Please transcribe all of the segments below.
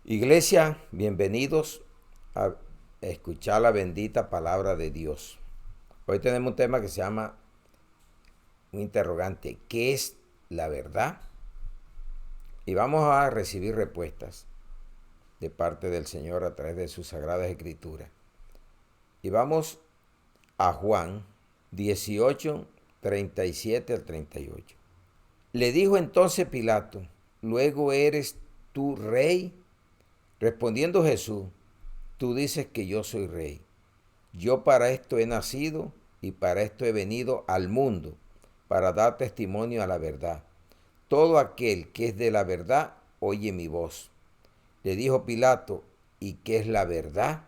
Iglesia, bienvenidos a escuchar la bendita palabra de Dios. Hoy tenemos un tema que se llama un interrogante. ¿Qué es la verdad? Y vamos a recibir respuestas de parte del Señor a través de sus sagradas escrituras. Y vamos a Juan 18, 37 al 38. Le dijo entonces Pilato: ¿luego eres tú rey? Respondiendo Jesús: tú dices que yo soy rey. Yo para esto he nacido y para esto he venido al mundo, para dar testimonio a la verdad. Todo aquel que es de la verdad oye mi voz. Le dijo Pilato: ¿y qué es la verdad?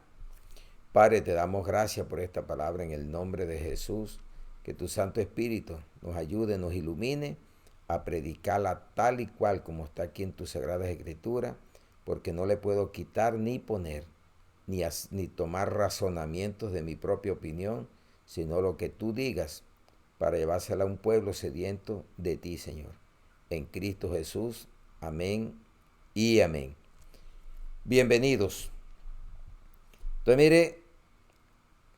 Padre, te damos gracias por esta palabra en el nombre de Jesús. Que tu Santo Espíritu nos ayude, nos ilumine a predicarla tal y cual como está aquí en tus sagradas escrituras, porque no le puedo quitar ni poner, ni tomar razonamientos de mi propia opinión, sino lo que tú digas para llevársela a un pueblo sediento de ti, Señor. En Cristo Jesús, amén y amén. Bienvenidos. Entonces mire,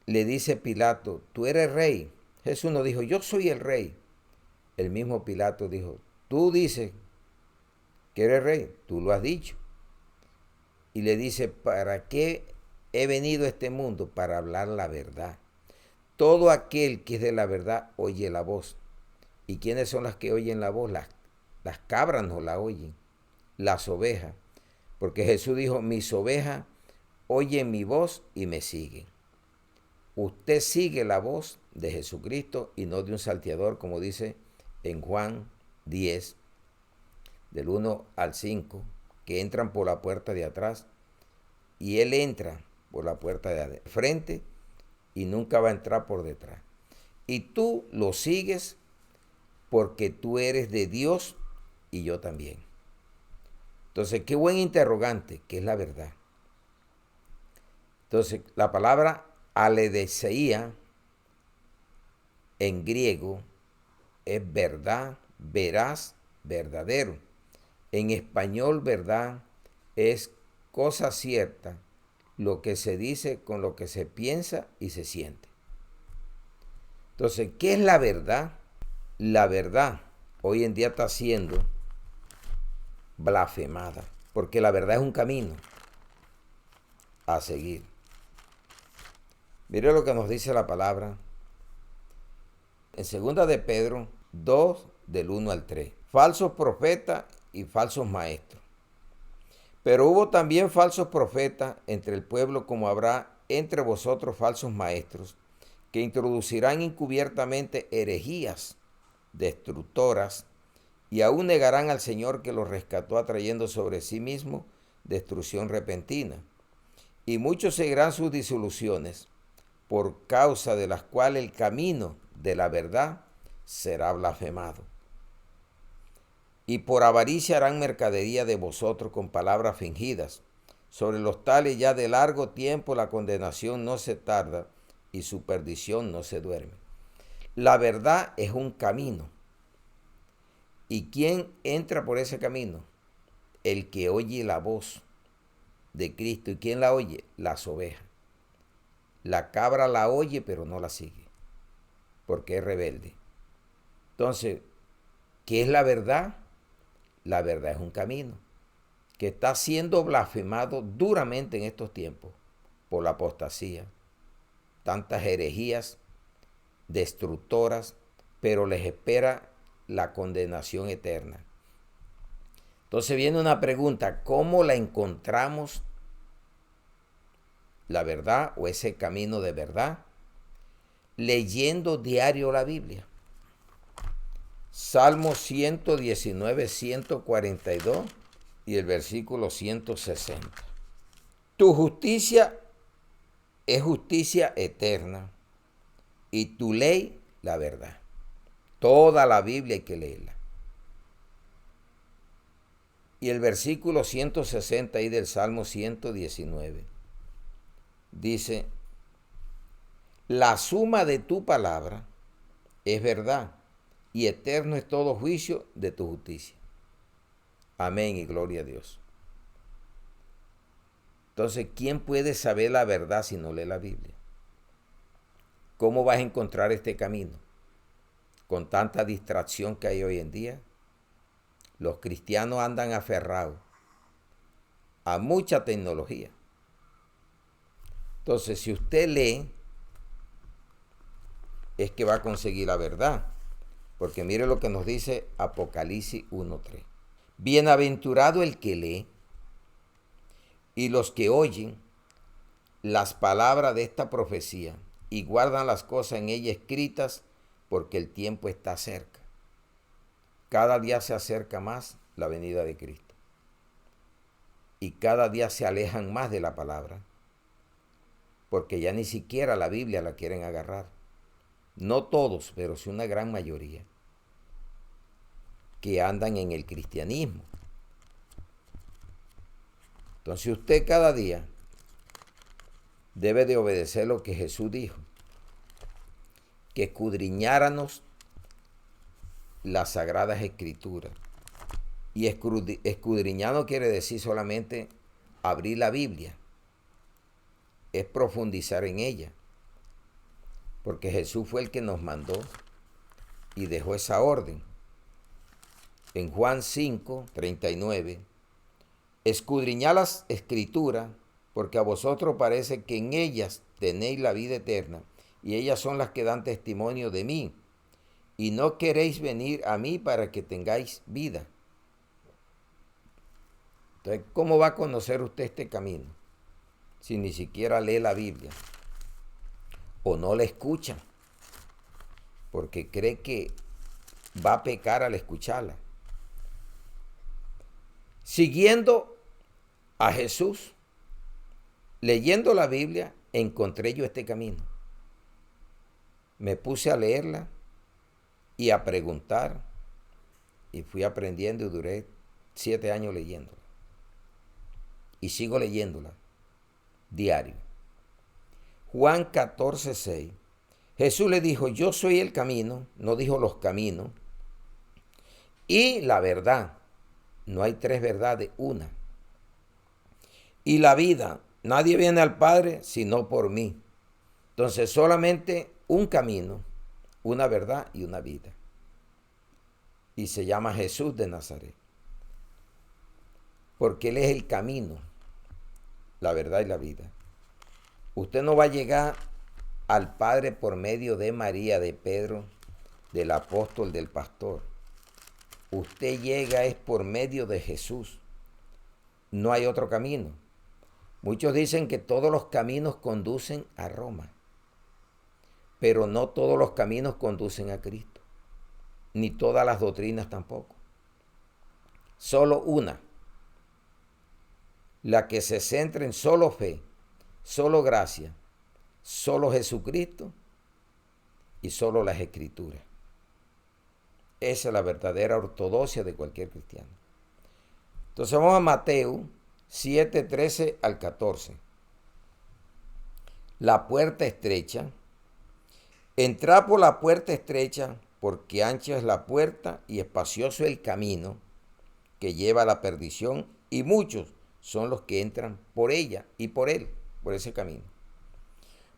le dice Pilato: tú eres rey. Jesús no dijo: yo soy el rey. El mismo Pilato dijo: tú dices que eres rey, tú lo has dicho. Y le dice: ¿para qué he venido a este mundo? Para hablar la verdad. Todo aquel que es de la verdad oye la voz. ¿Y quiénes son las que oyen la voz? Las cabras no la oyen, las ovejas. Porque Jesús dijo: mis ovejas oyen mi voz y me siguen. Usted sigue la voz de Jesucristo y no de un salteador, como dice en Juan 10, del 1 al 5, que entran por la puerta de atrás y él entra por la puerta de frente y nunca va a entrar por detrás. Y tú lo sigues porque tú eres de Dios y yo también. Entonces, qué buen interrogante, ¿qué es la verdad? Entonces, la palabra aletheia en griego es verdad, veraz, verdadero. En español, verdad es cosa cierta, lo que se dice con lo que se piensa y se siente. Entonces, ¿qué es la verdad? La verdad hoy en día está siendo blasfemada, porque la verdad es un camino a seguir. Mire lo que nos dice la palabra en 2 de Pedro 2, del 1 al 3. Falsos profetas y falsos maestros. Pero hubo también falsos profetas entre el pueblo, como habrá entre vosotros falsos maestros, que introducirán encubiertamente herejías destructoras, y aún negarán al Señor que los rescató, atrayendo sobre sí mismo destrucción repentina. Y muchos seguirán sus disoluciones, por causa de las cuales el camino de la verdad será blasfemado. Y por avaricia harán mercadería de vosotros con palabras fingidas. Sobre los tales ya de largo tiempo la condenación no se tarda y su perdición no se duerme. La verdad es un camino. ¿Y quién entra por ese camino? El que oye la voz de Cristo. ¿Y quién la oye? Las ovejas. La cabra la oye pero no la sigue, porque es rebelde. Entonces, ¿qué es la verdad? La verdad es un camino que está siendo blasfemado duramente en estos tiempos por la apostasía. Tantas herejías destructoras, pero les espera la condenación eterna. Entonces viene una pregunta: ¿cómo la encontramos, la verdad o ese camino de verdad? Leyendo diario la Biblia. Salmo 119, 142 y el versículo 160. Tu justicia es justicia eterna y tu ley la verdad. Toda la Biblia hay que leerla. Y el versículo 160 ahí del Salmo 119 dice: la suma de tu palabra es verdad y eterno es todo juicio de tu justicia. Amén y gloria a Dios. Entonces, ¿quién puede saber la verdad si no lee la Biblia? ¿Cómo vas a encontrar este camino? Con tanta distracción que hay hoy en día, los cristianos andan aferrados a mucha tecnología. Entonces, si usted lee, es que va a conseguir la verdad. Porque mire lo que nos dice Apocalipsis 1:3. Bienaventurado el que lee y los que oyen las palabras de esta profecía y guardan las cosas en ella escritas, porque el tiempo está cerca. Cada día se acerca más la venida de Cristo. Y cada día se alejan más de la palabra, porque ya ni siquiera la Biblia la quieren agarrar. No todos, pero sí una gran mayoría que andan en el cristianismo. Entonces usted cada día debe de obedecer lo que Jesús dijo, que escudriñáramos las sagradas escrituras. Y escudriñar no quiere decir solamente abrir la Biblia, es profundizar en ella, porque Jesús fue el que nos mandó y dejó esa orden. En Juan 5:39, escudriñad las escrituras, porque a vosotros parece que en ellas tenéis la vida eterna, y ellas son las que dan testimonio de mí, y no queréis venir a mí para que tengáis vida. Entonces, ¿cómo va a conocer usted este camino si ni siquiera lee la Biblia o no la escucha? Porque cree que va a pecar al escucharla. Siguiendo a Jesús, leyendo la Biblia, encontré yo este camino. Me puse a leerla y a preguntar y fui aprendiendo y duré 7 años leyéndola. Y sigo leyéndola diario. Juan 14:6. Jesús le dijo, yo soy el camino, no dijo los caminos, y la verdad. No hay 3 verdades, una. Y la vida. Nadie viene al Padre sino por mí. Entonces solamente un camino, una verdad y una vida. Y se llama Jesús de Nazaret. Porque Él es el camino, la verdad y la vida. Usted no va a llegar al Padre por medio de María, de Pedro, del apóstol, del pastor. Usted llega es por medio de Jesús. No hay otro camino. Muchos dicen que todos los caminos conducen a Roma, pero no todos los caminos conducen a Cristo, ni todas las doctrinas tampoco. Solo una, la que se centra en solo fe, solo gracia, solo Jesucristo y solo las Escrituras. Esa es la verdadera ortodoxia de cualquier cristiano. Entonces vamos a Mateo 7:13 al 14. La puerta estrecha. Entrad por la puerta estrecha, porque ancha es la puerta y espacioso el camino que lleva a la perdición, y muchos son los que entran por ella y por él, por ese camino.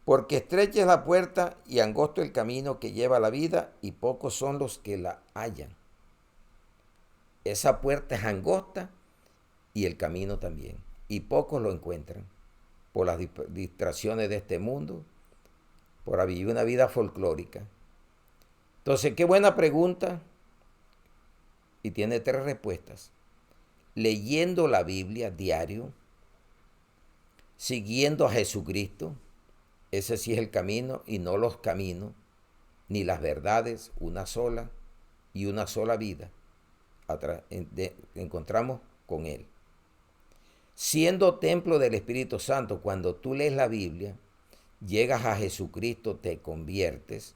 Porque estrecha es la puerta y angosto el camino que lleva a la vida, y pocos son los que la hallan. Esa puerta es angosta y el camino también, y pocos lo encuentran por las distracciones de este mundo, por vivir una vida folclórica. Entonces, qué buena pregunta, y tiene 3 respuestas. Leyendo la Biblia diario, siguiendo a Jesucristo, ese sí es el camino y no los caminos, ni las verdades, una sola y una sola vida. Encontramos con Él. Siendo templo del Espíritu Santo, cuando tú lees la Biblia, llegas a Jesucristo, te conviertes,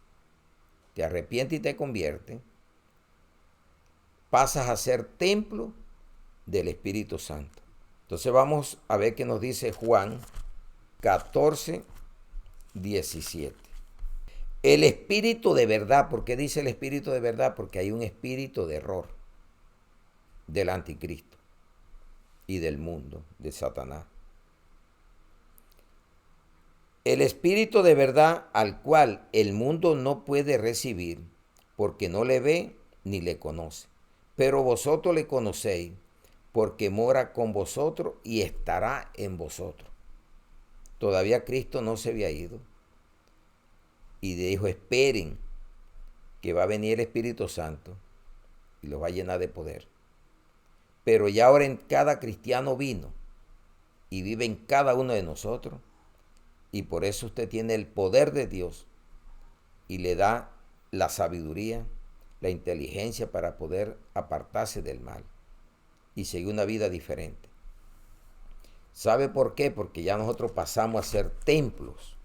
te arrepientes y te conviertes, pasas a ser templo del Espíritu Santo. Entonces vamos a ver qué nos dice Juan 14:17. El espíritu de verdad. ¿Por qué dice el espíritu de verdad? Porque hay un espíritu de error del anticristo y del mundo, de Satanás. El Espíritu de verdad al cual el mundo no puede recibir, porque no le ve ni le conoce. Pero vosotros le conocéis, porque mora con vosotros y estará en vosotros. Todavía Cristo no se había ido. Y dijo, esperen que va a venir el Espíritu Santo y los va a llenar de poder. Pero ya ahora en cada cristiano vino y vive en cada uno de nosotros. Y por eso usted tiene el poder de Dios y le da la sabiduría, la inteligencia para poder apartarse del mal y seguir una vida diferente. ¿Sabe por qué? Porque ya nosotros pasamos a ser templos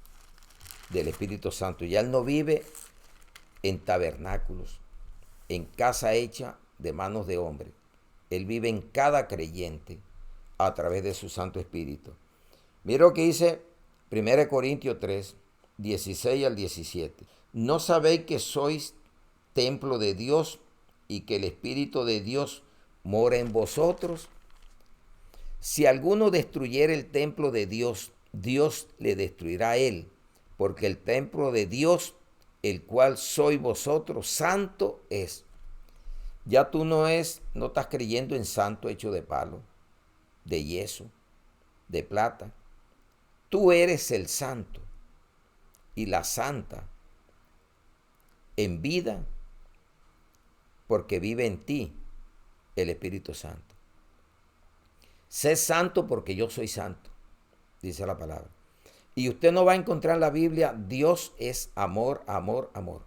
del Espíritu Santo. Ya Él no vive en tabernáculos, en casa hecha de manos de hombre. Él vive en cada creyente a través de su Santo Espíritu. Mira lo que dice 1 Corintios 3, 16 al 17. ¿No sabéis que sois templo de Dios y que el Espíritu de Dios mora en vosotros? Si alguno destruyere el templo de Dios, Dios le destruirá a él, porque el templo de Dios, el cual sois vosotros, santo es. Ya tú no estás creyendo en santo hecho de palo, de yeso, de plata. Tú eres el santo y la santa en vida, porque vive en ti el Espíritu Santo. Sé santo porque yo soy santo, dice la palabra. Y usted no va a encontrar en la Biblia, Dios es amor, amor, amor.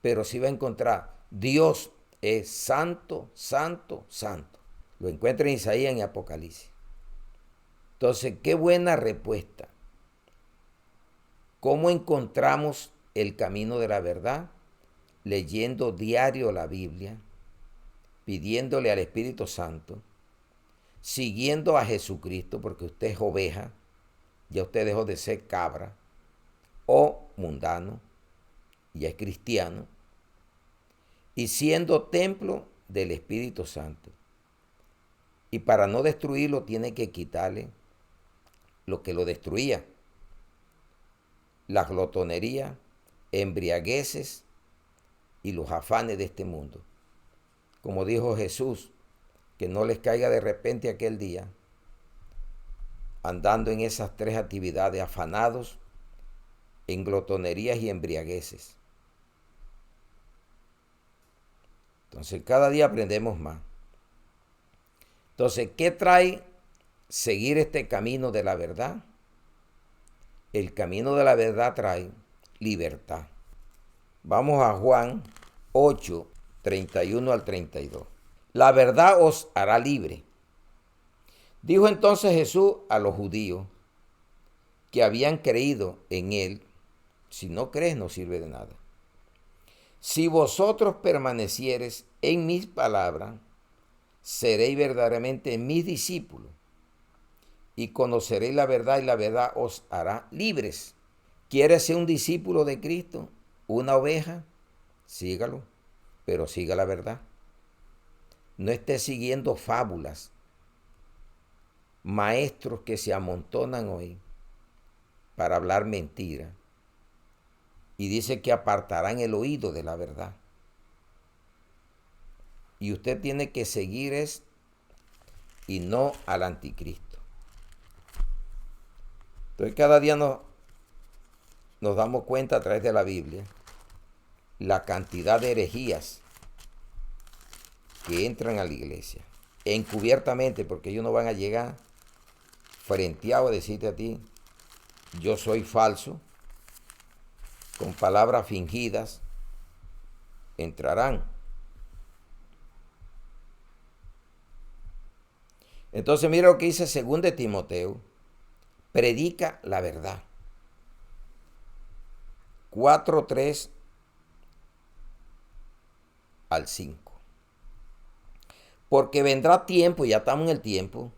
Pero sí va a encontrar, Dios es santo, santo, santo. Lo encuentra en Isaías y en Apocalipsis. Entonces, qué buena respuesta. ¿Cómo encontramos el camino de la verdad? Leyendo diario la Biblia, pidiéndole al Espíritu Santo, siguiendo a Jesucristo, porque usted es oveja, ya usted dejó de ser cabra o mundano, ya es cristiano, y siendo templo del Espíritu Santo. Y para no destruirlo tiene que quitarle lo que lo destruía: la glotonería, embriagueces y los afanes de este mundo. Como dijo Jesús, que no les caiga de repente aquel día andando en esas tres actividades, afanados, en glotonerías y embriagueces. Entonces cada día aprendemos más. Entonces, ¿qué trae seguir este camino de la verdad? El camino de la verdad trae libertad. Vamos a Juan 8, 31 al 32. La verdad os hará libre. Dijo entonces Jesús a los judíos que habían creído en él: si no crees, no sirve de nada. Si vosotros permaneciereis en mis palabras, seréis verdaderamente mis discípulos y conoceréis la verdad, y la verdad os hará libres. ¿Quieres ser un discípulo de Cristo? ¿Una oveja? Sígalo, pero siga la verdad. No esté siguiendo fábulas, maestros que se amontonan hoy para hablar mentira. Y dice que apartarán el oído de la verdad. Y usted tiene que seguir y no al anticristo. Entonces cada día nos damos cuenta a través de la Biblia la cantidad de herejías que entran a la iglesia, encubiertamente, porque ellos no van a llegar frenteados a decirte a ti: yo soy falso, con palabras fingidas, entrarán. Entonces mira lo que dice 2 de Timoteo: predica la verdad. 4:3 al 5. Porque vendrá tiempo, ya estamos en el tiempo,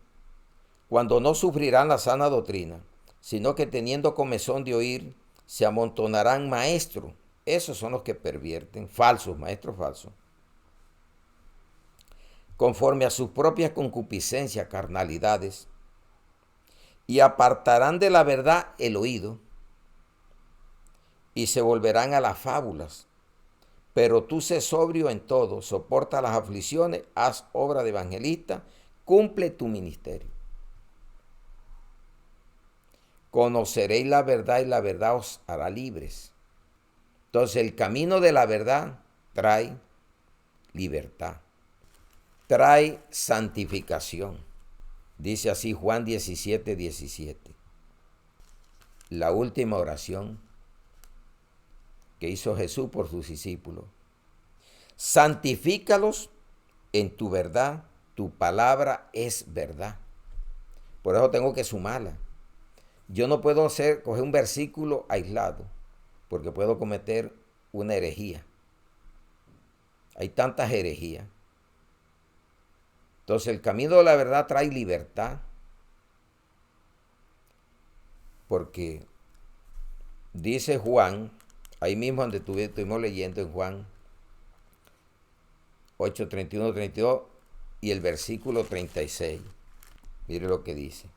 cuando no sufrirán la sana doctrina, sino que teniendo comezón de oír, se amontonarán maestros. Esos son los que pervierten, falsos, maestros falsos, conforme a sus propias concupiscencias, carnalidades, y apartarán de la verdad el oído, y se volverán a las fábulas. Pero tú sé sobrio en todo, soporta las aflicciones, haz obra de evangelista, cumple tu ministerio. Conoceréis la verdad y la verdad os hará libres. Entonces el camino de la verdad trae libertad, trae santificación. Dice así Juan 17:17. La última oración que hizo Jesús por sus discípulos. Santifícalos en tu verdad, tu palabra es verdad. Por eso tengo que sumarla. Yo no puedo coger un versículo aislado, porque puedo cometer una herejía. Hay tantas herejías. Entonces el camino de la verdad trae libertad, porque dice Juan, ahí mismo donde estuvimos leyendo en Juan 8, 31, 32 y el versículo 36. Mire lo que dice.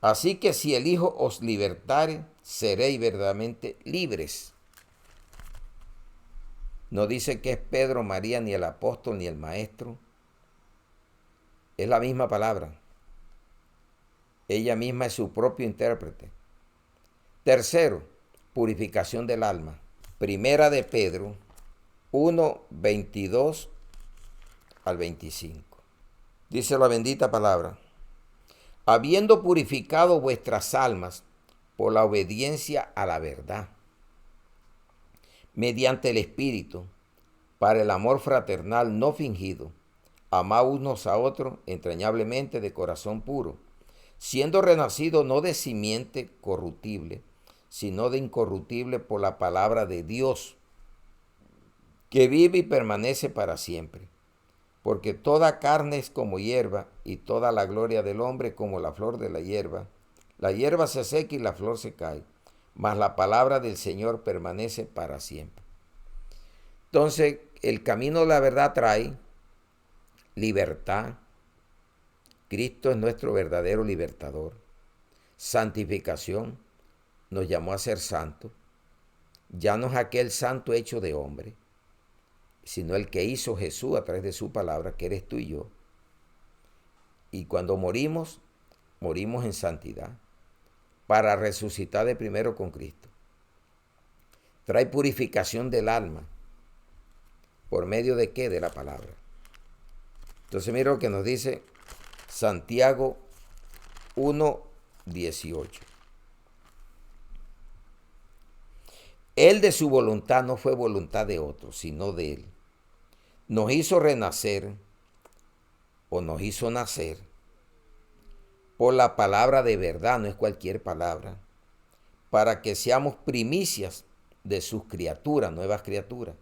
Así que si el Hijo os libertare, seréis verdaderamente libres. No dice que es Pedro, María, ni el apóstol, ni el maestro. Es la misma palabra. Ella misma es su propio intérprete. Tercero, purificación del alma. Primera de Pedro 1, 22 al 25. Dice la bendita palabra. Habiendo purificado vuestras almas por la obediencia a la verdad, mediante el Espíritu, para el amor fraternal no fingido, amad unos a otros entrañablemente de corazón puro, siendo renacido no de simiente corruptible, sino de incorruptible por la palabra de Dios, que vive y permanece para siempre. Porque toda carne es como hierba, y toda la gloria del hombre como la flor de la hierba. La hierba se seca y la flor se cae, mas la palabra del Señor permanece para siempre. Entonces, el camino de la verdad trae libertad. Cristo es nuestro verdadero libertador. Santificación. Nos llamó a ser santos. Ya no es aquel santo hecho de hombre, sino el que hizo Jesús a través de su palabra, que eres tú y yo. Y cuando morimos, morimos en santidad, para resucitar de primero con Cristo. Trae purificación del alma. ¿Por medio de qué? De la palabra. Entonces mira lo que nos dice Santiago 1:18. Él de su voluntad no fue voluntad de otro, sino de él. Nos hizo renacer o nos hizo nacer por la palabra de verdad, no es cualquier palabra, para que seamos primicias de sus criaturas, nuevas criaturas.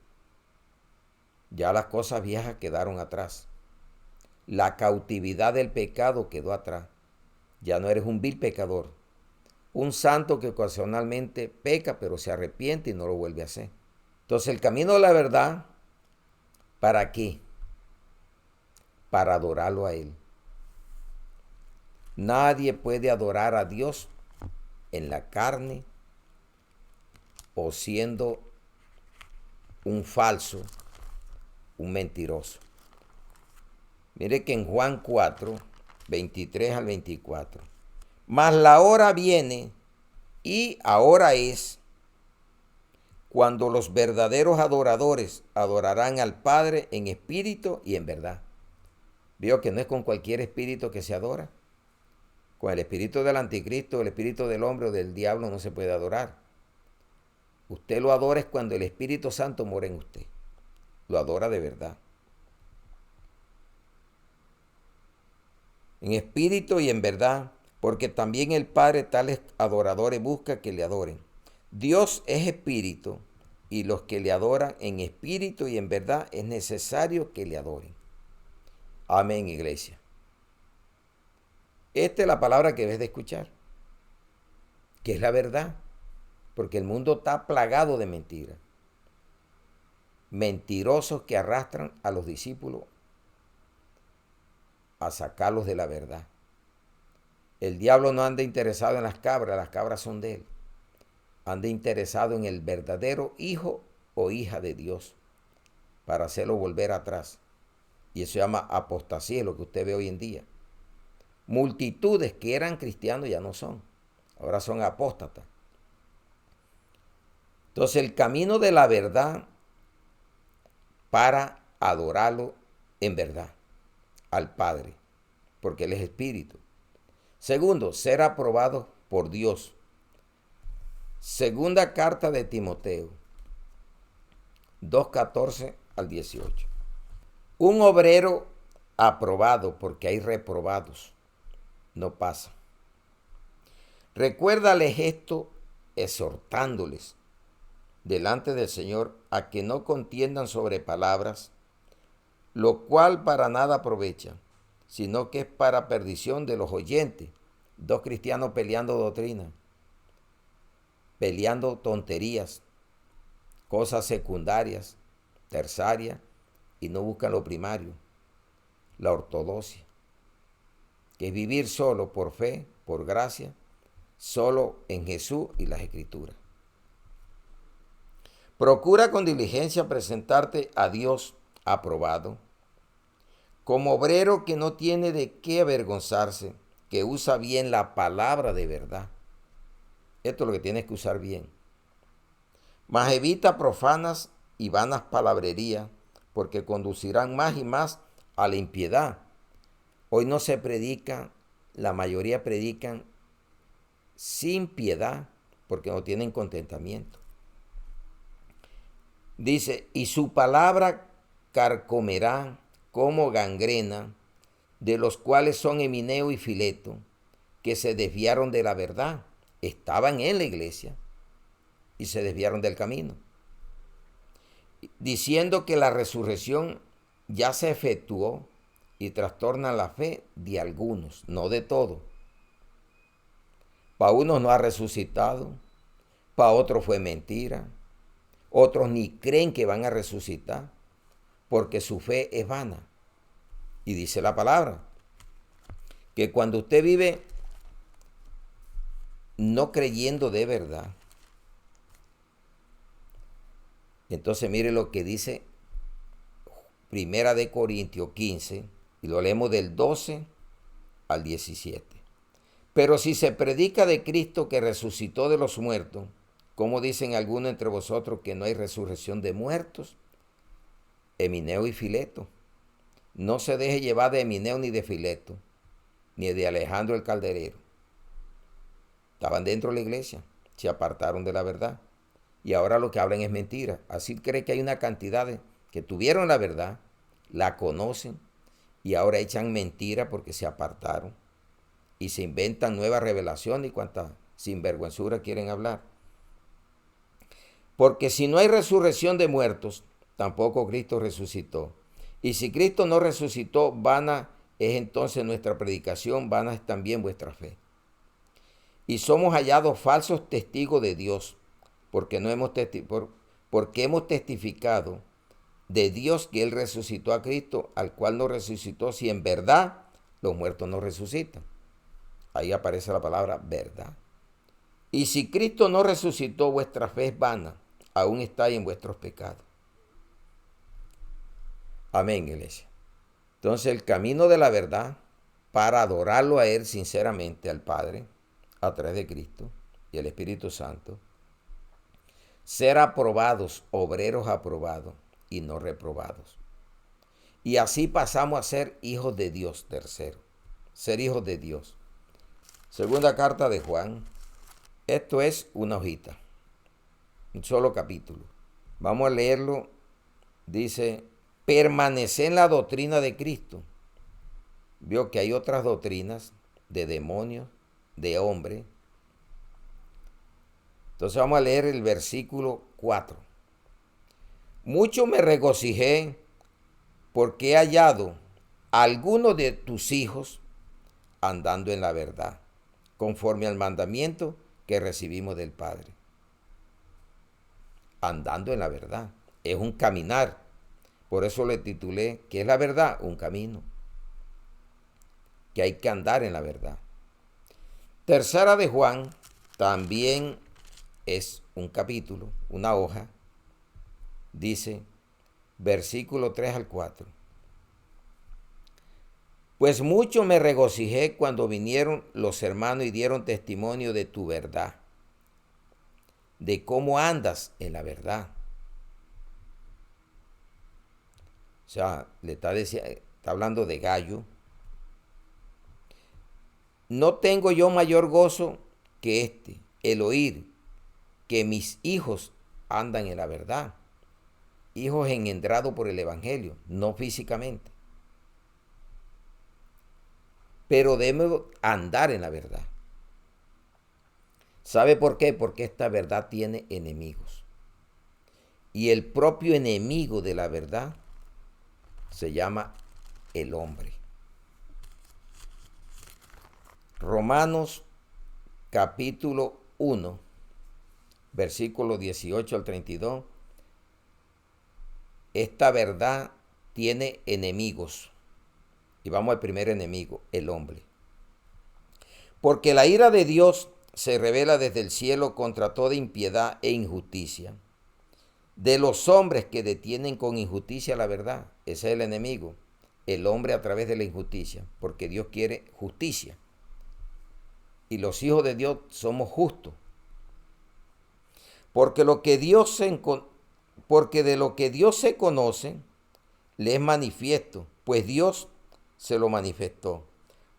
Ya las cosas viejas quedaron atrás. La cautividad del pecado quedó atrás. Ya no eres un vil pecador. Un santo que ocasionalmente peca, pero se arrepiente y no lo vuelve a hacer. Entonces el camino de la verdad, ¿para qué? Para adorarlo a Él. Nadie puede adorar a Dios en la carne o siendo un falso, un mentiroso. Mire que en Juan 4, 23 al 24. Mas la hora viene y ahora es cuando los verdaderos adoradores adorarán al Padre en espíritu y en verdad. Vio que no es con cualquier espíritu que se adora. Con el espíritu del anticristo, el espíritu del hombre o del diablo no se puede adorar. Usted lo adora es cuando el Espíritu Santo mora en usted. Lo adora de verdad. En espíritu y en verdad, porque también el Padre tales adoradores busca que le adoren. Dios es espíritu y los que le adoran en espíritu y en verdad es necesario que le adoren. Amén, iglesia. Esta es la palabra que debes de escuchar, que es la verdad, porque el mundo está plagado de mentiras. Mentirosos que arrastran a los discípulos a sacarlos de la verdad. El diablo no anda interesado en las cabras son de él. ande interesado en el verdadero hijo o hija de Dios para hacerlo volver atrás. Y eso se llama apostasía, lo que usted ve hoy en día. Multitudes que eran cristianos ya no son, ahora son apóstatas. Entonces el camino de la verdad para adorarlo en verdad al Padre, porque Él es Espíritu. Segundo, ser aprobado por Dios. Segunda carta de Timoteo, 2:14 al 18. Un obrero aprobado, porque hay reprobados, no pasa. Recuérdales esto, exhortándoles delante del Señor a que no contiendan sobre palabras, lo cual para nada aprovecha, sino que es para perdición de los oyentes. Dos cristianos peleando doctrina, peleando tonterías, cosas secundarias, terciarias, y no buscan lo primario, la ortodoxia, que es vivir solo por fe, por gracia, solo en Jesús y las Escrituras. Procura con diligencia presentarte a Dios aprobado, como obrero que no tiene de qué avergonzarse, que usa bien la palabra de verdad. Esto es lo que tienes que usar bien. Mas evita profanas y vanas palabrerías, porque conducirán más y más a la impiedad. Hoy no se predica, la mayoría predican sin piedad, porque no tienen contentamiento. Dice, y su palabra carcomerá como gangrena, de los cuales son Himeneo y Fileto, que se desviaron de la verdad. Estaban en la iglesia y se desviaron del camino, diciendo que la resurrección ya se efectuó, y trastorna la fe de algunos, no de todos. Para unos no ha resucitado, para otros fue mentira, otros ni creen que van a resucitar, porque su fe es vana. Y dice la palabra, que cuando usted vive no creyendo de verdad, entonces mire lo que dice Primera de Corintios 15, y lo leemos del 12 al 17. Pero si se predica de Cristo que resucitó de los muertos, ¿cómo dicen algunos entre vosotros que no hay resurrección de muertos? Himeneo y Fileto. No se deje llevar de Himeneo ni de Fileto, ni de Alejandro el Calderero. Estaban dentro de la iglesia, se apartaron de la verdad, y ahora lo que hablan es mentira. Así cree que hay una cantidad de que tuvieron la verdad, la conocen, y ahora echan mentira porque se apartaron, y se inventan nuevas revelaciones y cuantas sinvergüenzura quieren hablar. Porque si no hay resurrección de muertos, tampoco Cristo resucitó. Y si Cristo no resucitó, vana es entonces nuestra predicación, vana es también vuestra fe. Y somos hallados falsos testigos de Dios, porque hemos testificado de Dios que Él resucitó a Cristo, al cual no resucitó, si en verdad los muertos no resucitan. Ahí aparece la palabra verdad. Y si Cristo no resucitó, vuestra fe es vana, aún estáis en vuestros pecados. Amén, iglesia. Entonces el camino de la verdad para adorarlo a Él sinceramente, al Padre, a través de Cristo y el Espíritu Santo, ser aprobados, obreros aprobados y no reprobados. Y así pasamos a ser hijos de Dios, tercero, ser hijos de Dios. Segunda carta de Juan, esto es una hojita, un solo capítulo. Vamos a leerlo, dice, permanece en la doctrina de Cristo. Vio que hay otras doctrinas de demonios, de hombres. Entonces vamos a leer el versículo 4. Mucho me regocijé porque he hallado a algunos de tus hijos andando en la verdad, conforme al mandamiento que recibimos del Padre. Andando en la verdad. Es un caminar. Por eso le titulé, ¿qué es la verdad? Un camino. Que hay que andar en la verdad. Tercera de Juan, también es un capítulo, una hoja, dice, versículo 3 al 4. Pues mucho me regocijé cuando vinieron los hermanos y dieron testimonio de tu verdad, de cómo andas en la verdad. O sea, está hablando de Gallo. No tengo yo mayor gozo que el oír que mis hijos andan en la verdad. Hijos engendrados por el Evangelio, no físicamente. Pero debemos andar en la verdad. ¿Sabe por qué? Porque esta verdad tiene enemigos. Y el propio enemigo de la verdad se llama el hombre. Romanos capítulo 1, versículo 18 al 32. Esta verdad tiene enemigos. Y vamos al primer enemigo, el hombre. Porque la ira de Dios se revela desde el cielo contra toda impiedad e injusticia de los hombres que detienen con injusticia la verdad. Ese es el enemigo, el hombre a través de la injusticia, porque Dios quiere justicia. Y los hijos de Dios somos justos. Porque de lo que Dios se conoce, le es manifiesto, pues Dios se lo manifestó.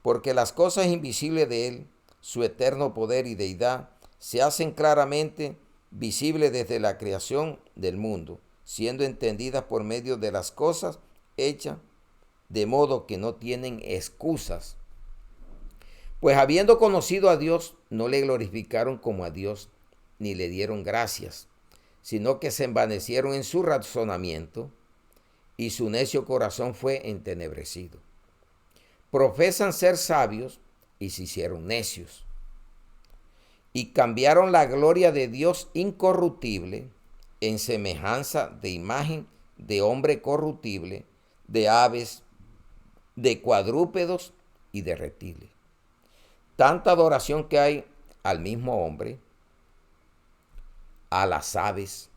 Porque las cosas invisibles de Él, su eterno poder y deidad, se hacen claramente visibles desde la creación del mundo, siendo entendidas por medio de las cosas hechas, de modo que no tienen excusas. Pues habiendo conocido a Dios, no le glorificaron como a Dios, ni le dieron gracias, sino que se envanecieron en su razonamiento, y su necio corazón fue entenebrecido. Profesan ser sabios y se hicieron necios. Y cambiaron la gloria de Dios incorruptible en semejanza de imagen de hombre corruptible, de aves, de cuadrúpedos y de reptiles. Tanta adoración que hay al mismo hombre, a las aves,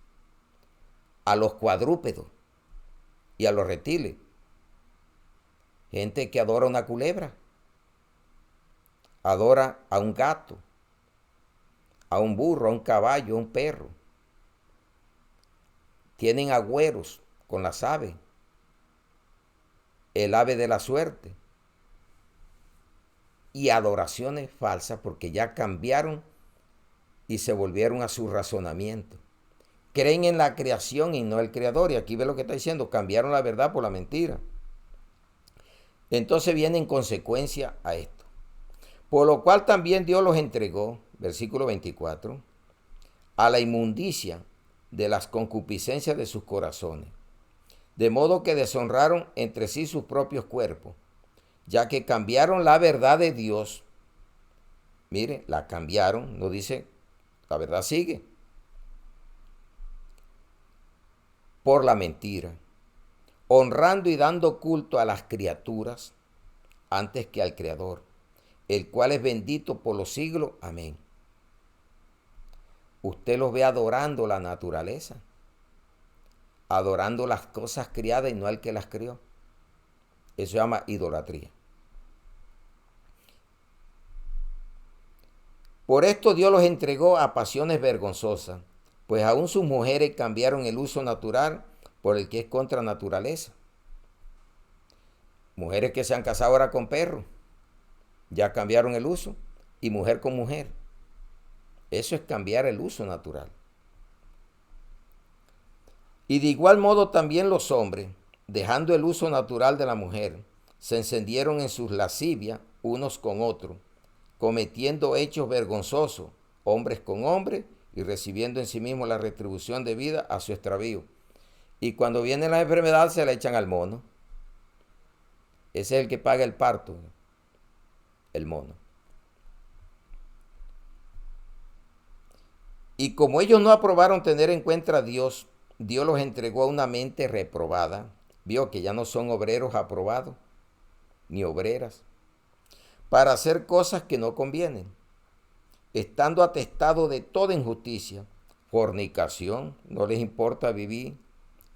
a los cuadrúpedos y a los reptiles. Gente que adora una culebra, adora a un gato, a un burro, a un caballo, a un perro. Tienen agüeros con las aves, el ave de la suerte, y adoraciones falsas porque ya cambiaron y se volvieron a su razonamiento. Creen en la creación y no el creador. Y aquí ve lo que está diciendo, cambiaron la verdad por la mentira. Entonces viene en consecuencia a esto. Por lo cual también Dios los entregó, versículo 24, a la inmundicia de las concupiscencias de sus corazones, de modo que deshonraron entre sí sus propios cuerpos, ya que cambiaron la verdad de Dios. Mire, la cambiaron, no dice, la verdad sigue, por la mentira, honrando y dando culto a las criaturas antes que al Creador, el cual es bendito por los siglos. Amén. Usted los ve adorando la naturaleza, adorando las cosas criadas y no al que las crió. Eso se llama idolatría. Por esto Dios los entregó a pasiones vergonzosas, pues aún sus mujeres cambiaron el uso natural por el que es contra naturaleza. Mujeres que se han casado ahora con perros, ya cambiaron el uso, y mujer con mujer. Eso es cambiar el uso natural. Y de igual modo también los hombres, dejando el uso natural de la mujer, se encendieron en sus lascivias unos con otros, cometiendo hechos vergonzosos, hombres con hombres, y recibiendo en sí mismos la retribución debida a su extravío. Y cuando viene la enfermedad se la echan al mono. Ese es el que paga el parto, el mono. Y como ellos no aprobaron tener en cuenta a Dios, Dios los entregó a una mente reprobada. Vio que ya no son obreros aprobados, ni obreras, para hacer cosas que no convienen, estando atestados de toda injusticia, fornicación, no les importa vivir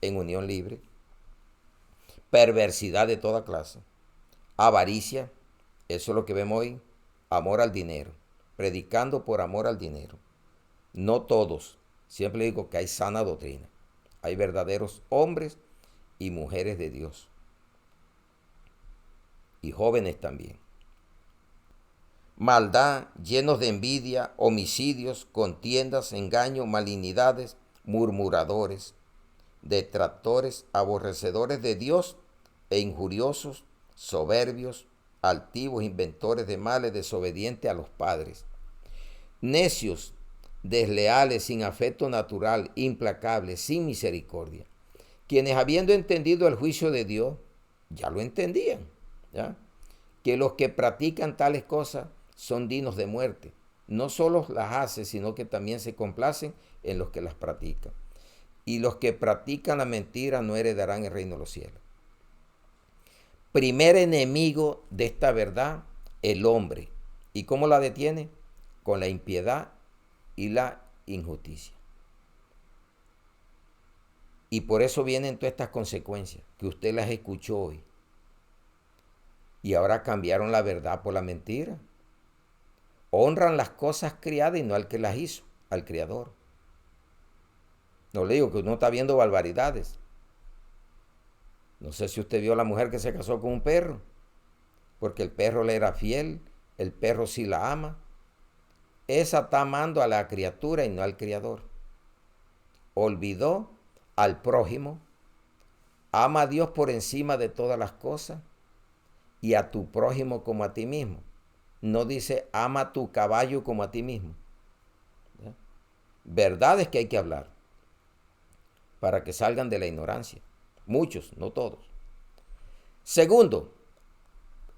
en unión libre, perversidad de toda clase, avaricia, eso es lo que vemos hoy, amor al dinero, predicando por amor al dinero. No todos, siempre digo que hay sana doctrina, hay verdaderos hombres y mujeres de Dios, y jóvenes también. Maldad, llenos de envidia, homicidios, contiendas, engaños, malignidades, murmuradores, detractores, aborrecedores de Dios e injuriosos, soberbios, altivos, inventores de males, desobedientes a los padres, necios, desleales, sin afecto natural, implacables, sin misericordia, quienes habiendo entendido el juicio de Dios, ya lo entendían, ¿ya? Que los que practican tales cosas son dignos de muerte. No solo las hace, sino que también se complacen en los que las practican. Y los que practican la mentira no heredarán el reino de los cielos. Primer enemigo de esta verdad, el hombre. ¿Y cómo la detiene? Con la impiedad y la injusticia. Y por eso vienen todas estas consecuencias que usted las escuchó hoy. Y ahora cambiaron la verdad por la mentira. Honran las cosas criadas y no al que las hizo, al Creador. No le digo que uno está viendo barbaridades. No sé si usted vio a la mujer que se casó con un perro, porque el perro le era fiel, el perro sí la ama. Esa está amando a la criatura y no al Creador. Olvidó al prójimo, ama a Dios por encima de todas las cosas y a tu prójimo como a ti mismo. No dice ama a tu caballo como a ti mismo. ¿Ya? Verdades que hay que hablar para que salgan de la ignorancia. Muchos, no todos. Segundo,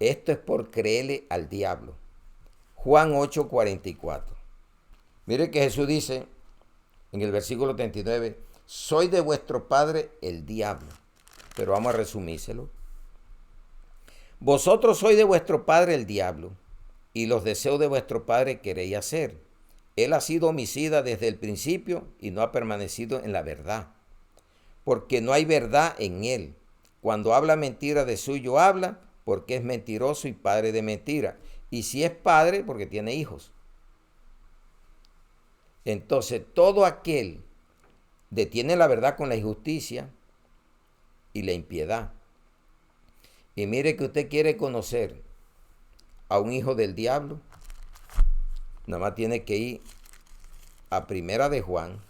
esto es por creerle al diablo. Juan 8:44. Mire que Jesús dice en el versículo 39, soy de vuestro padre el diablo. Pero vamos a resumírselo. Vosotros sois de vuestro padre el diablo, y los deseos de vuestro padre queréis hacer. Él ha sido homicida desde el principio y no ha permanecido en la verdad, porque no hay verdad en él. Cuando habla mentira, de suyo habla, porque es mentiroso y padre de mentira. Y si es padre, porque tiene hijos. Entonces, todo aquel detiene la verdad con la injusticia y la impiedad. Y mire que usted quiere conocer a un hijo del diablo, nada más tiene que ir a Primera de Juan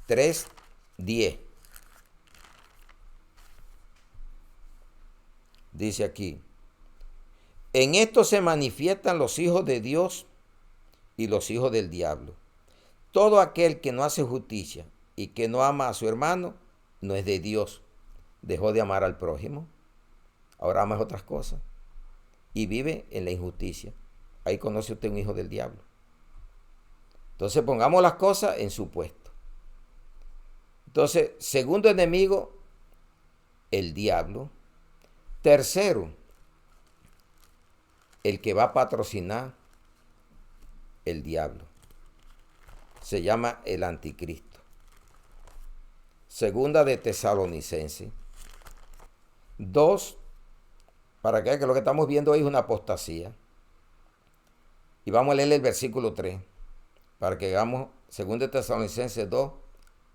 3:10. Dice aquí, en esto se manifiestan los hijos de Dios y los hijos del diablo. Todo aquel que no hace justicia y que no ama a su hermano no es de Dios. Dejó de amar al prójimo, ahora ama otras cosas y vive en la injusticia. Ahí conoce usted un hijo del diablo. Entonces pongamos las cosas en su puesto. Entonces, segundo enemigo, el diablo. Tercero, el que va a patrocinar el diablo. Se llama el anticristo. Segunda de Tesalonicenses 2, para que vean que lo que estamos viendo hoy es una apostasía. Y vamos a leer el versículo 3, para que hagamos segunda de Tesalonicenses 2,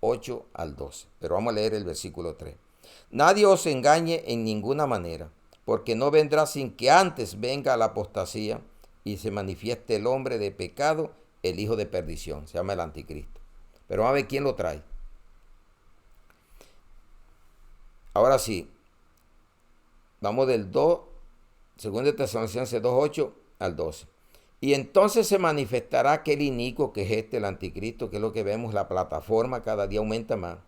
8 al 12. Pero vamos a leer el versículo 3. Nadie os engañe en ninguna manera, porque no vendrá sin que antes venga la apostasía y se manifieste el hombre de pecado, el hijo de perdición. Se llama el anticristo. Pero vamos a ver quién lo trae. Ahora sí, vamos del 2, 2 Tesalonicenses 2, 8 al 12. Y entonces se manifestará aquel inicuo que es el anticristo, que es lo que vemos, la plataforma cada día aumenta más,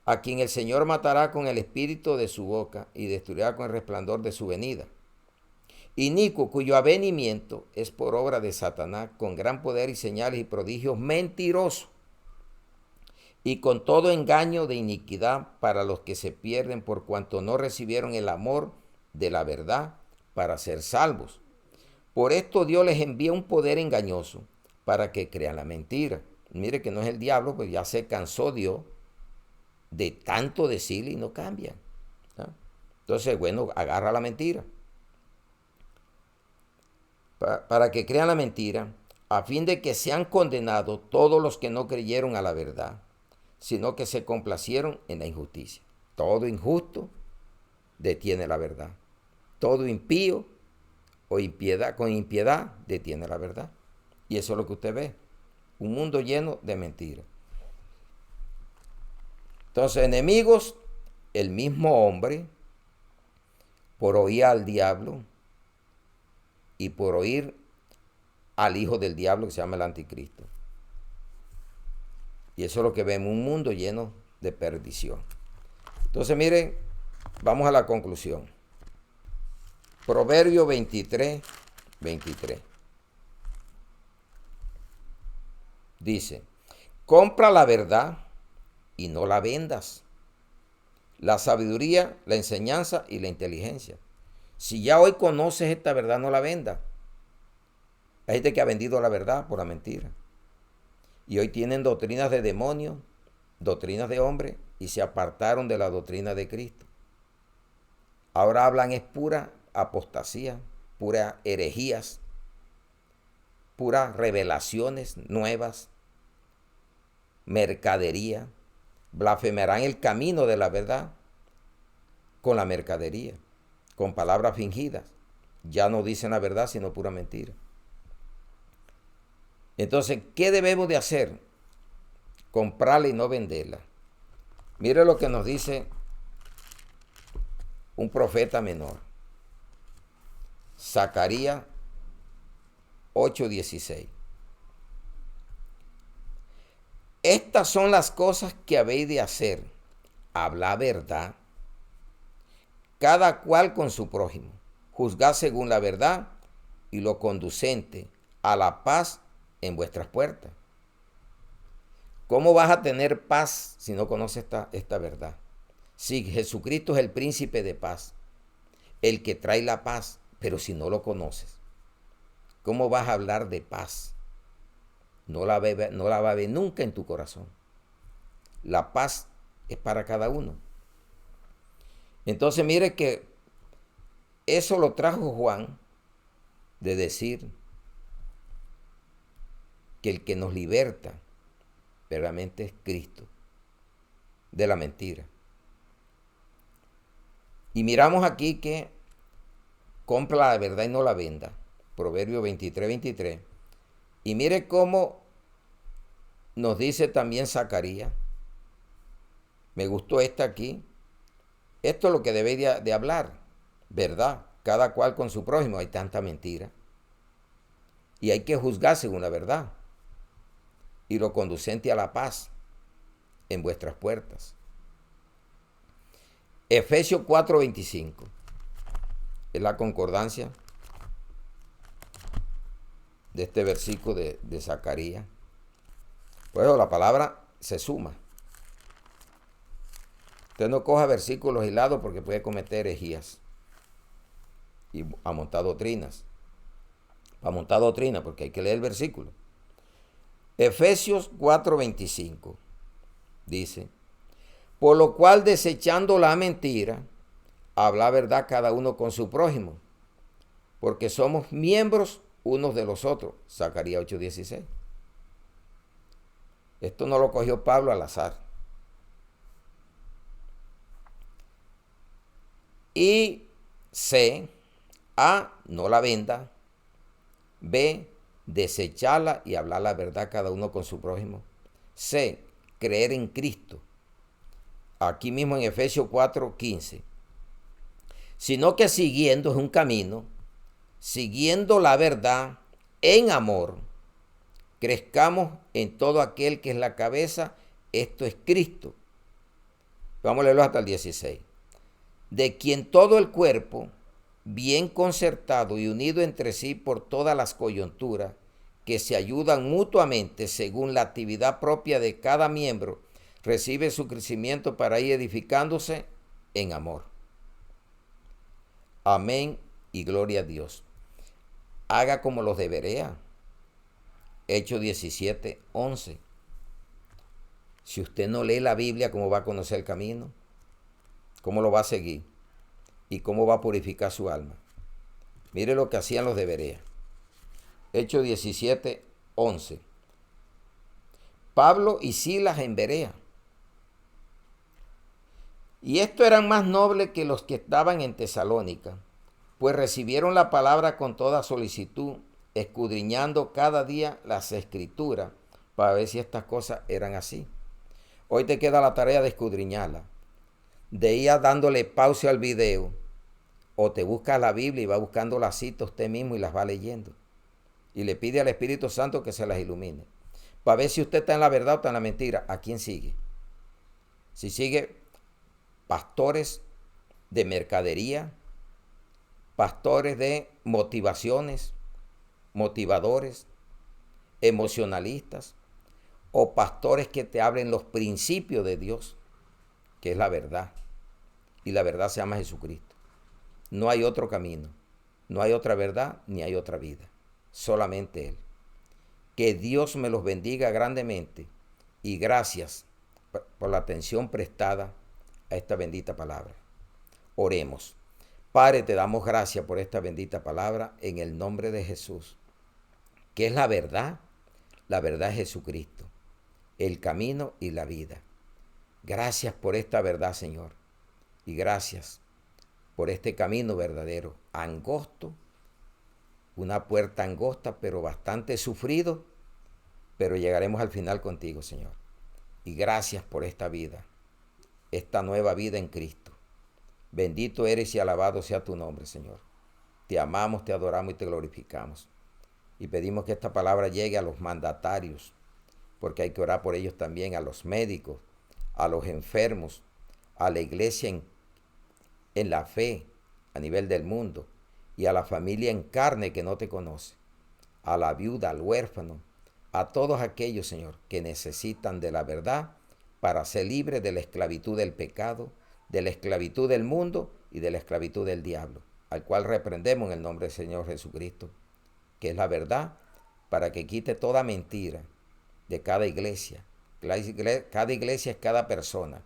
a quien el Señor matará con el espíritu de su boca y destruirá con el resplandor de su venida. Inicuo, cuyo avenimiento es por obra de Satanás, con gran poder y señales y prodigios mentirosos, y con todo engaño de iniquidad para los que se pierden por cuanto no recibieron el amor de la verdad para ser salvos. Por esto Dios les envía un poder engañoso, para que crean la mentira. Mire que no es el diablo, pues ya se cansó Dios de tanto decirle y no cambia, ¿no? Entonces, bueno, agarra la mentira. Para que crean la mentira, a fin de que sean condenados todos los que no creyeron a la verdad, sino que se complacieron en la injusticia. Todo injusto detiene la verdad. Todo impío o impiedad, con impiedad detiene la verdad. Y eso es lo que usted ve. Un mundo lleno de mentiras. Entonces, enemigos, el mismo hombre, por oír al diablo y por oír al hijo del diablo que se llama el anticristo. Y eso es lo que vemos, un mundo lleno de perdición. Entonces, miren, vamos a la conclusión. Proverbio 23, 23. Dice, compra la verdad y no la vendas. La sabiduría, la enseñanza y la inteligencia. Si ya hoy conoces esta verdad, no la vendas. Hay gente que ha vendido la verdad por la mentira. Y hoy tienen doctrinas de demonios, doctrinas de hombres, y se apartaron de la doctrina de Cristo. Ahora hablan es pura apostasía, puras herejías, puras revelaciones nuevas, mercadería. Blasfemarán el camino de la verdad con la mercadería, con palabras fingidas. Ya no dicen la verdad, sino pura mentira. Entonces, ¿qué debemos de hacer? Comprarla y no venderla. Mire lo que nos dice un profeta menor. Zacarías 8:16. Estas son las cosas que habéis de hacer. Habla verdad, cada cual con su prójimo. Juzgad según la verdad y lo conducente a la paz en vuestras puertas. ¿Cómo vas a tener paz si no conoces esta verdad? Si Jesucristo es el príncipe de paz, el que trae la paz, pero si no lo conoces, ¿cómo vas a hablar de paz? No la va a ver nunca en tu corazón. La paz es para cada uno. Entonces mire que eso lo trajo Juan de decir que el que nos liberta verdaderamente es Cristo de la mentira. Y miramos aquí que compra la verdad y no la venda. Proverbio 23, 23. Y mire cómo nos dice también Zacarías. Me gustó esta aquí. Esto es lo que debe de hablar, verdad. Cada cual con su prójimo. Hay tanta mentira. Y hay que juzgar según la verdad. Y lo conducente a la paz en vuestras puertas. Efesios 4:25. Es la concordancia de este versículo de Zacarías. Pues la palabra se suma. Usted no coja versículos aislados porque puede cometer herejías y a montar doctrinas. Para montar doctrina, porque hay que leer el versículo. Efesios 4:25 dice, por lo cual desechando la mentira, habla verdad cada uno con su prójimo, porque somos miembros unos de los otros. Zacarías 8:16. Esto no lo cogió Pablo al azar. Y C, A, no la venda. B, desecharla y hablar la verdad cada uno con su prójimo. C, creer en Cristo. Aquí mismo en Efesios 4:15. Sino que siguiendo es un camino, siguiendo la verdad en amor, crezcamos en todo aquel que es la cabeza, esto es Cristo. Vamos a leerlo hasta el 16. De quien todo el cuerpo, bien concertado y unido entre sí por todas las coyunturas, que se ayudan mutuamente según la actividad propia de cada miembro, recibe su crecimiento para ir edificándose en amor. Amén y gloria a Dios. Haga como los de Berea. Hechos 17, 11. Si usted no lee la Biblia, ¿cómo va a conocer el camino? ¿Cómo lo va a seguir? ¿Y cómo va a purificar su alma? Mire lo que hacían los de Berea. Hechos 17, 11. Pablo y Silas en Berea. Y estos eran más nobles que los que estaban en Tesalónica, pues recibieron la palabra con toda solicitud, escudriñando cada día las escrituras para ver si estas cosas eran así. Hoy te queda la tarea de escudriñarla, de ir dándole pausa al video, o te buscas la Biblia y va buscando las citas usted mismo y las va leyendo. Y le pide al Espíritu Santo que se las ilumine, para ver si usted está en la verdad o está en la mentira. ¿A quién sigue? Si sigue pastores de mercadería, pastores de motivaciones, motivadores, emocionalistas, o pastores que te hablen los principios de Dios, que es la verdad. Y la verdad se llama Jesucristo. No hay otro camino, no hay otra verdad, ni hay otra vida. Solamente Él. Que Dios me los bendiga grandemente y gracias por la atención prestada a esta bendita palabra. Oremos. Padre, te damos gracias por esta bendita palabra en el nombre de Jesús, que es la verdad. La verdad es Jesucristo, el camino y la vida. Gracias por esta verdad, Señor, y gracias por este camino verdadero, angosto, una puerta angosta, pero bastante sufrido, pero llegaremos al final contigo, Señor. Y gracias por esta vida, esta nueva vida en Cristo. Bendito eres y alabado sea tu nombre, Señor. Te amamos, te adoramos y te glorificamos. Y pedimos que esta palabra llegue a los mandatarios, porque hay que orar por ellos también, a los médicos, a los enfermos, a la iglesia en la fe a nivel del mundo, y a la familia en carne que no te conoce, a la viuda, al huérfano, a todos aquellos, Señor, que necesitan de la verdad para ser libres de la esclavitud del pecado, de la esclavitud del mundo y de la esclavitud del diablo, al cual reprendemos en el nombre del Señor Jesucristo, que es la verdad, para que quite toda mentira de cada iglesia. Cada iglesia es cada persona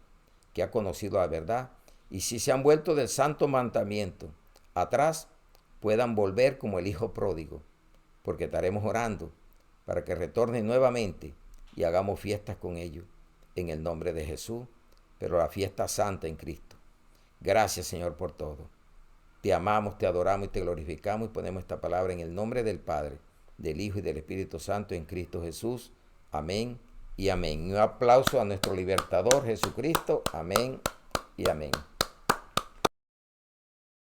que ha conocido la verdad, y si se han vuelto del santo mandamiento atrás, puedan volver como el hijo pródigo, porque estaremos orando para que retornen nuevamente y hagamos fiestas con ellos en el nombre de Jesús, pero la fiesta santa en Cristo. Gracias, Señor, por todo. Te amamos, te adoramos y te glorificamos, y ponemos esta palabra en el nombre del Padre, del Hijo y del Espíritu Santo en Cristo Jesús. Amén y amén. Un aplauso a nuestro libertador Jesucristo. Amén y amén.